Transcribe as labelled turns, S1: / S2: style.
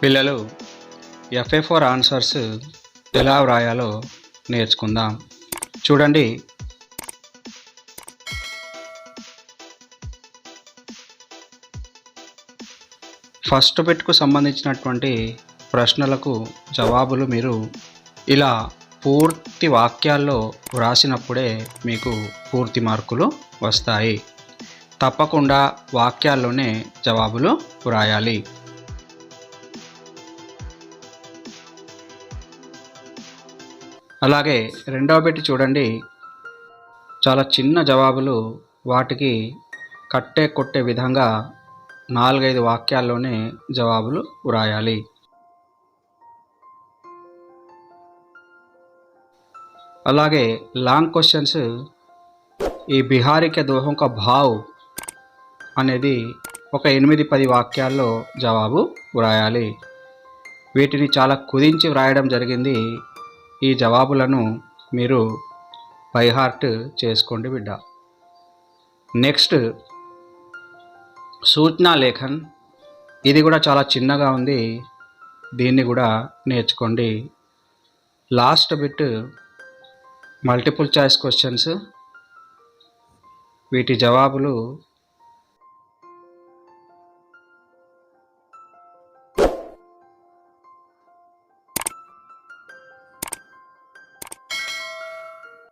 S1: పిల్లలు FA4 answers ఎలా వ్రాయాలో నేర్చుకుందాం. చూడండి, ఫస్ట్ బిట్కు సంబంధించినటువంటి ప్రశ్నలకు జవాబులు మీరు ఇలా పూర్తి వాక్యాల్లో వ్రాసినప్పుడే మీకు పూర్తి మార్కులు వస్తాయి. తప్పకుండా వాక్యాల్లోనే జవాబులు వ్రాయాలి. అలాగే రెండవ బిట్ చూడండి, చాలా చిన్న జవాబులు, వాటికి కట్టే కొట్టే విధంగా 4-5 వాక్యాల్లోనే జవాబులు వ్రాయాలి. అలాగే లాంగ్ క్వశ్చన్స్, ఈ బిహారీ కే దోహోं का भाव అనేది ఒక 8-10 వాక్యాల్లో జవాబు వ్రాయాలి. వీటిని చాలా కుదించి వ్రాయడం జరిగింది. ఈ జవాబులను మీరు బై హార్ట్ చేసుకోండి బిడ్డ. నెక్స్ట్ సూచనా లేఖన్, ఇది కూడా చాలా చిన్నగా ఉంది, దీన్ని కూడా నేర్చుకోండి. Last bit multiple choice questions, వీటి జవాబులు